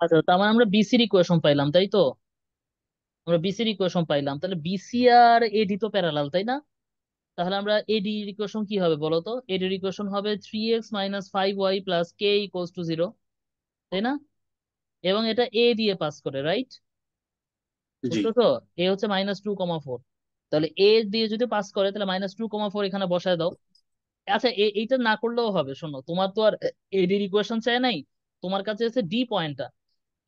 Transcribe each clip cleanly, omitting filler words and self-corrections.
আচ্ছা, তার মানে আমরা বিসির ইকুয়েশন পাইলাম, তাই তো? আমরা বিসির ইকুয়েশন পাইলাম, তাহলে বিসি আর এডি তো প্যারালাল, তাই না? তাহলে আমরা এডি ইকুয়েশন কি হবে বলো তো? এডি ইকুয়েশন হবে 3x - 5y + k = 0, তাই না? এবং এটা এ দিয়ে পাস করে, রাইট? জি। বুঝছো তো? এ হচ্ছে -2,4। তাহলে এ দিয়ে যদি পাস করে তাহলে -2,4 এখানে বসায় দাও। আচ্ছা, এইটা না করলেও হবে, শোনো, তোমার তো আর এডির ইকুয়েশন চাই নাই, তোমার কাছে আছে ডি পয়েন্টটা।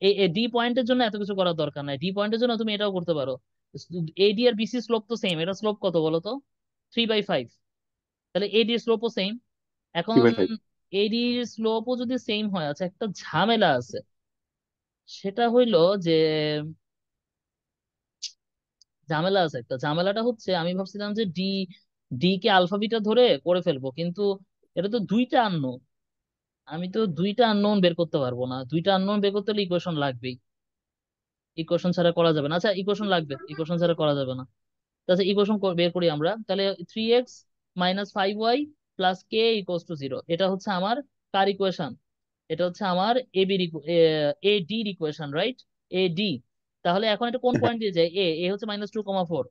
এই ডি পয়েন্টের জন্য এত কিছু করার দরকার নাই, ডি পয়েন্টের জন্য তুমি এটাও করতে পারো। এডি আর বিসি স্লোপ তো সেম, এটা স্লোপ কত বলো তো? 3/5। তাহলে এডি এর স্লোপও সেম। এখন 3/5। এডি এর স্লোপও যদি সেম হয়, আচ্ছা একটা ঝামেলা আছে। সেটা হইলো যে, ঝামেলা আছে একটা, ঝামেলাটা হচ্ছে আমি ভাবছিলাম যে ডি ডি কে আলফা বিটা ধরে করে ফেলবো, কিন্তু এটা তো দুইটা আননোন। আমি তো দুইটা আননোন বের করতে পারবো না, দুইটা আননোন বের করতে হলে ইকুয়েশন লাগবেই। ইকুয়েশন ছাড়া করা যাবে না। আচ্ছা, ইকুয়েশন লাগবে, ইকুয়েশন ছাড়া করা যাবে না। তাহলে ইকুয়েশন বের করি আমরা তাহলে। 3x - 5y + k = 0, এটা হচ্ছে আমার কার ইকুয়েশন? এটা হচ্ছে আমার AB A D equation, right? A D. তাহলে এখন এটা কোন পয়েন্ট দিয়ে যায়? এ এ হচ্ছে -2,4।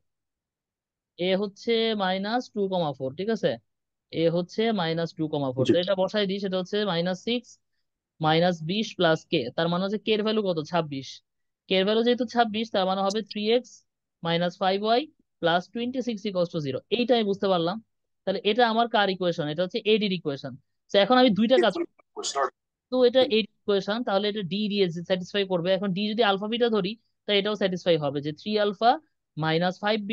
এ হচ্ছে -2,4, ঠিক আছে? এ হচ্ছে -2,4, জি। তো এটা বসাই দিই, সেটা হচ্ছে -6 -20 + কে। তার মানে হচ্ছে কে এর ভ্যালু কত? 26। কে এর ভ্যালু যেহেতু 26, তার মানে হবে 3x - 5y + 26 = 0। এইটা আমি বুঝতে পারলাম। তাহলে এটা আমার কার ইকুয়েশন? এটা হচ্ছে এডির ইকুয়েশন। তো এখন আমি দুইটা কাজ, তো এটা এডির ইকুয়েশন, তাহলে এটা ডি দিয়ে স্যাটিসফাই করবে। এখন ডি যদি আলফা বিটা ধরি, তাই এটাও স্যাটিসফাই হবে যে 3α - 5β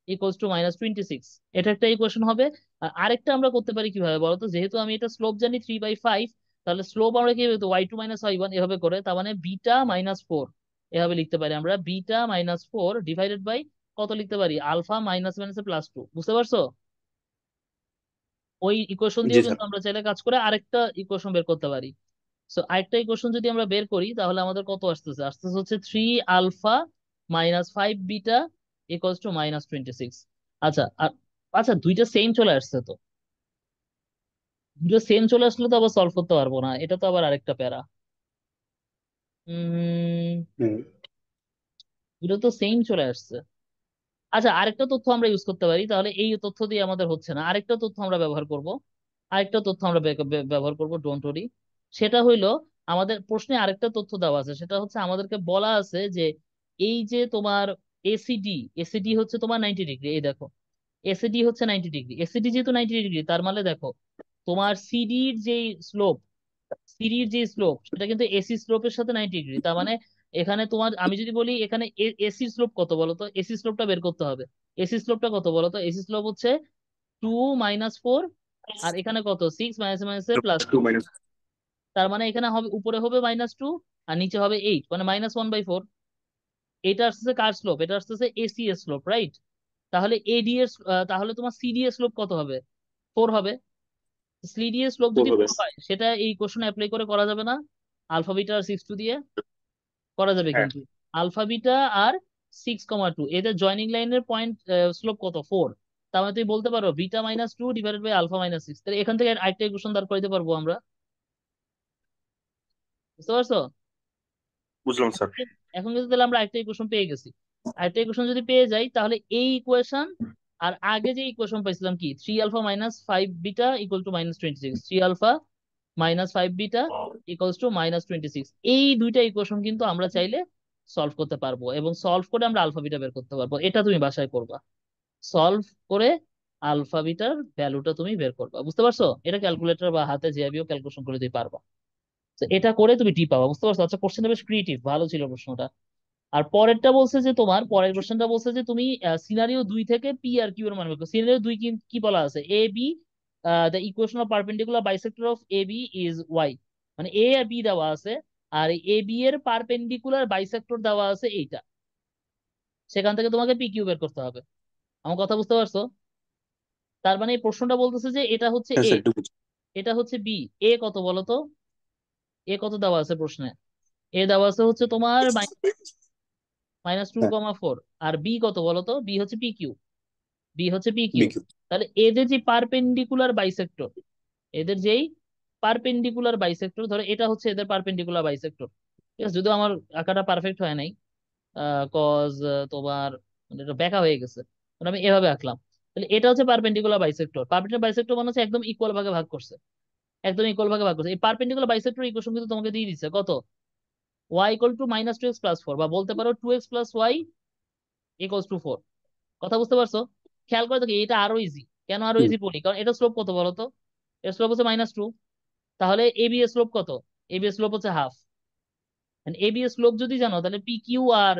= -26। এটা একটা ইকুয়েশন হবে। আর আরেকটা আমরা করতে পারি কিভাবে বলতো? যেহেতু আমি এটা স্লোপ জানি 3/5, তাহলে স্লোপ আমরা কি y2 - y1 এভাবে করে, তার মানে β - 4 এভাবে লিখতে পারি আমরা। β - 4 ডিভাইডেড বাই কত লিখতে পারি? আলফা মাইনাস মাইনাসে +2। বুঝতে পারছো? ওই ইকুয়েশন জি দিয়েও স্যার। কিন্তু আমরা চাইলে কাজ করে আরেকটা ইকুয়েশন বের করতে পারি। সো আরেকটা ইকুয়েশন যদি আমরা বের করি, তাহলে আমাদের কত আসতেছে? আসতেছে হচ্ছে 3α - 5β = -26। আচ্ছা, আর আচ্ছা, দুইটা সেম চলে আসছে তো। দুটো সেম চলে আসলে তো আবার সলভ করতে পারবো না, এটা তো আবার আরেকটা প্যারা। উম হুম। দুটো তো সেম চলে আসছে। আচ্ছা, আরেকটা তথ্য আমরা ইউজ করতে পারি, তাহলে এই তথ্য দিয়ে আমাদের হচ্ছে না, আরেকটা তথ্য আমরা ব্যবহার করব। আরেকটা তথ্য আমরা ব্যবহার করব, ডোন্ট ওরি। সেটা হইলো, আমাদের প্রশ্নে আরেকটা তথ্য দেওয়া আছে, সেটা হচ্ছে আমাদেরকে বলা আছে যে এই যে তোমার এসিডি, এসিডি হচ্ছে তোমার 90 ডিগ্রি, এই দেখো। এসিডি হচ্ছে 90 ডিগ্রি, এসিডি যেহেতু 90 ডিগ্রি, তার মানে দেখো তোমার সিডির যে স্লোপ, সিডির যে স্লোপ সেটা কিন্তু এসি স্লোপের সাথে 90 ডিগ্রি। তার মানে এখানে তোমার, আমি যদি বলি এখানে এসি স্লোপ কত বলো তো? এসি স্লোপটা বের করতে হবে। এসি স্লোপটা কত বলো তো? এসি স্লোপ হচ্ছে 2 - 4, আর এখানে কত? 6 মাইনাস মাইনাসে +2। 2 - তার মানে এখানে হবে, উপরে হবে -2 আর নিচে হবে 8, মানে -1/4। এটা আসতেছে কার স্লোপ? এটা আসতেছে এসি এর স্লোপ, রাইট? তাহলে এডি এর তাহলে তোমার সিডি এর স্লোপ কত হবে? 4 হবে। সিডি এর স্লোপ 4 যদি হবে। 4 হয়, সেটা এই কোশ্চেনে অ্যাপ্লাই করে করা যাবে না? আলফা বিটা আর 6 দিয়ে করা যাবে হ্যাঁ। কিন্তু। আলফা বিটা আর 6,2 এদের জয়নিং লাইনের পয়েন্ট স্লোপ কত? 4। তার মানে তুমি বলতে পারো β - 2 ডিভাইডেড বাই α - 6। তাহলে এখান থেকে আরেকটা ইকুয়েশন দাঁড় করাইতে পারবো আমরা। বুঝতে পারছো? বুঝলাম স্যার। এখন কিন্তু তাহলে আমরা আরেকটা ইকুয়েশন পেয়ে গেছি। আরেকটা ইকুয়েশন যদি পেয়ে যাই, তাহলে এই ইকুয়েশন আর আগে যে ইকুয়েশন পাইছিলাম কি, 3α - 5β = -26, 3α - 5β = -26, এই দুইটা ইকুয়েশন কিন্তু আমরা চাইলে সলভ করতে পারবো, এবং সলভ করে আমরা আলফা বিটা বের করতে পারবো। এটা তুমি বাসায় করবা, সলভ করে আলফা বিটার ভ্যালুটা তুমি বের করবা। বুঝতে পারছো? এটা ক্যালকুলেটর বা হাতে যে ক্যালকুলেশন করে তুমি পারবা। তো এটা করে তুমি টি পাবা। বুঝতে পারছো? আচ্ছা, কোশ্চেনটা বেশ ক্রিয়েটিভ, ভালো ছিল প্রশ্নটা। আর পরেরটা বলছে যে, তোমার পরের কোশ্চেনটা বলছে যে তুমি সিনারিও 2 থেকে পি আর কিউ এর মান বের করো। সিনারিও 2 কি কি বলা আছে? A B, the equation of perpendicular bisector of A B is y. মানে এ আর বি দেওয়া আছে, আর এ বি এর পারপেন্ডিকুলার বাইসেক্টর দেওয়া আছে এইটা। সেখান থেকে তোমাকে পি কিউ বের করতে হবে। আমার কথা বুঝতে পারছো? তার মানে এই প্রশ্নটা বলতেছে যে এটা হচ্ছে হ্যাঁ এ, স্যার, একটু বুঝি। এটা হচ্ছে বি। এ কত বলো তো? এ কত দেওয়া আছে প্রশ্নে? এ দেওয়া আছে হচ্ছে তোমার হ্যাঁ। -2,4। আর বি কত বলো তো? বি হচ্ছে পি কিউ। বি হচ্ছে পি কিউ। বিকিউ। তাহলে এদের যে পারপেন্ডিকুলার বাইসেক্টর, এদের যেই পারপেন্ডিকুলার বাইসেক্টর, ধরো এটা হচ্ছে এদের পারপেন্ডিকুলার বাইসেক্টর, ঠিক আছে, যদিও আমার আঁকাটা পারফেক্ট হয় নাই, কজ তোমার মানে এটা বেঁকা হয়ে গেছে, মানে আমি এভাবে আঁকলাম। তাহলে এটা হচ্ছে পারপেন্ডিকুলার বাইসেক্টর। পারপেন্ডিকুলার বাইসেক্টর মানে হচ্ছে একদম ইকুয়াল ভাগে ভাগ করছে, একদম ইকুয়াল ভাগে ভাগ করছে। এই পারপেন্ডিকুলার বাইসেক্টর ইকুয়েশন কিন্তু তোমাকে দিয়ে দিচ্ছে কত, y equal to minus two x plus four, বা বলতে পারো two x plus y equals to four. কথা বুঝতে পারছো? খেয়াল করে দেখো এটা আরো ইজি। কেন আরো হুম, ইজি বলি, কারণ এটা স্লোপ কত বলো তো, এর স্লোপ হচ্ছে মাইনাস টু। তাহলে এ বি এর স্লোপ কত, এ বি এর স্লোপ হচ্ছে হাফ। এ বি এর স্লোপ যদি জানো, তাহলে পি কিউ আর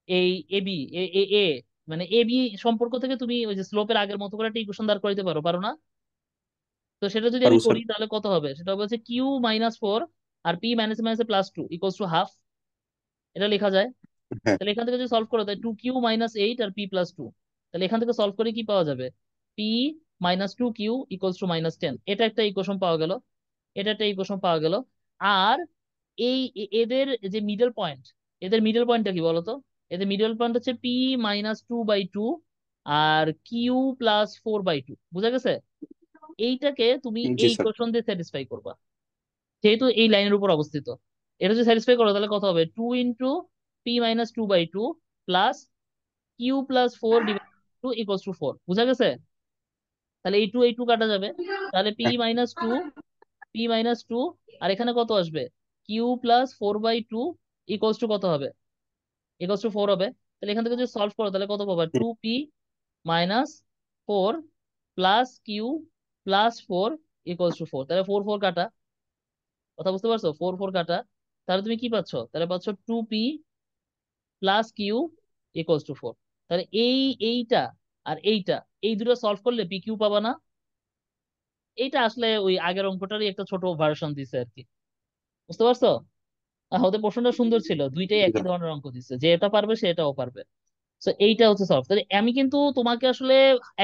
এই এ বি এ এ এ মানে এ বি সম্পর্ক থেকে তুমি ওই যে স্লোপের আগের মতো করে একটা ইকুয়েশন দাঁড় করাইতে পারো, পারো না? তো সেটা যদি আমি পারবো স্যার। করি তাহলে কত হবে, সেটা হবে হচ্ছে কিউ মাইনাস ফোর আর p minus minus plus two equals to half. এটা লেখা যায়। হ্যাঁ। তাহলে এখান থেকে যদি সলভ করো, তাহলে টু কিউ মাইনাস এইট আর পি প্লাস টু, তাহলে এখান থেকে সলভ করে কি পাওয়া যাবে, p minus two q equals to minus ten. এটা একটা ইকুয়েশন পাওয়া গেল, এটা একটা ইকুয়েশন পাওয়া গেল। আর এই এদের যে মিডল পয়েন্ট, এদের মিডল পয়েন্টটা কি বলতো, এদের মিডল পয়েন্ট হচ্ছে p minus two by two আর q plus four by two. বুঝা গেছে? এইটাকে তুমি জি এই স্যার। ইকুয়েশন দিয়ে স্যাটিসফাই করবা, যেহেতু এই লাইনের উপর অবস্থিত। এটা যদি স্যাটিসফাই করো তাহলে কত হবে, two into p minus two by two plus q plus four divide two equals to four. বুঝা গেছে? তাহলে এই টু কাটা যাবে, তাহলে পি হ্যাঁ। Minus two, p minus two, আর এখানে কত আসবে, q plus four by two equals to কত হবে, ইকুয়ালস টু ফোর হবে। তাহলে এখান থেকে যদি সলভ করো তাহলে কত পাবা, hmm, two p minus four plus q plus four equals to four. তাহলে ফোর ফোর কাটা, কথা বুঝতে পারছো, ফোর ফোর কাটা। তাহলে তুমি কি পাচ্ছ, তাহলে পাচ্ছ two p plus q equals to four. তাহলে এইটা আর এইটা, এই দুটো সলভ করলে পি কিউ পাবা না? এইটা আসলে ওই আগের অঙ্কটারই একটা ছোট ভার্সন দিছে আর কি। বুঝতে পারছো? ওদের প্রশ্নটা সুন্দর ছিল, দুইটাই জি একই স্যার। ধরনের অঙ্ক দিচ্ছে, যে এটা পারবে সে এটাও পারবে। তো এইটা হচ্ছে সলভ। তাহলে আমি কিন্তু তোমাকে আসলে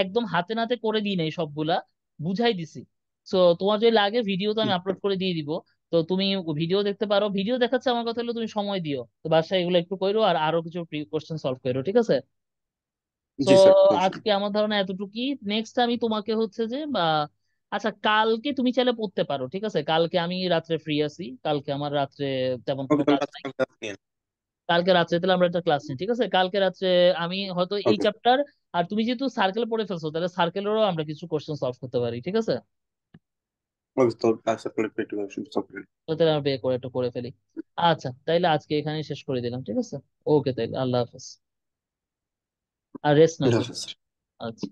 একদম হাতে নাতে করে দিই নাই, সবগুলা বুঝাই দিছি। তো তোমার যদি লাগে ভিডিও তো আমি হুম, আপলোড করে দিয়ে দিব, তো তুমি ভিডিও দেখতে পারো। ভিডিও দেখাচ্ছে আমার কথা হলো তুমি সময় দিও, তো বাসায় এগুলো একটু করো আর আরো কিছু কোশ্চেন সলভ করো, ঠিক আছে? তো জি স্যার, সমস্যা নেই। আজকে আমার ধারণা এতটুকুই। নেক্সট আমি তোমাকে হচ্ছে যে বা আচ্ছা কালকে তুমি চাইলে পড়তে পারো, ঠিক আছে? কালকে আমি রাত্রে ফ্রি আছি, কালকে আমার রাত্রে তেমন কোনো ওকে, তাহলে কাজ নাই। আজকাল ক্লাস নিন। কালকে রাত্রে তাহলে আমরা একটা ক্লাস নিই, ঠিক আছে? কালকে রাত্রে আমি হয়তো এই ওকে স্যার। চ্যাপ্টার, আর তুমি যেহেতু সার্কেল পড়ে ফেলছো তাহলে সার্কেলেরও আমরা কিছু কোশ্চেন সলভ করতে পারি, ঠিক আছে? ওকে, তো ক্লাস করে একটু সব করে। তো তাহলে আমরা বিয়ে করে একটু করে ফেলি। আচ্ছা তাইলে আজকে এখানেই শেষ করে দিলাম, ঠিক আছে? ওকে, তাইলে আল্লাহ হাফেজ, আর রেস্ট নাও আল্লাহ তুমি। হাফেজ স্যার। আচ্ছা।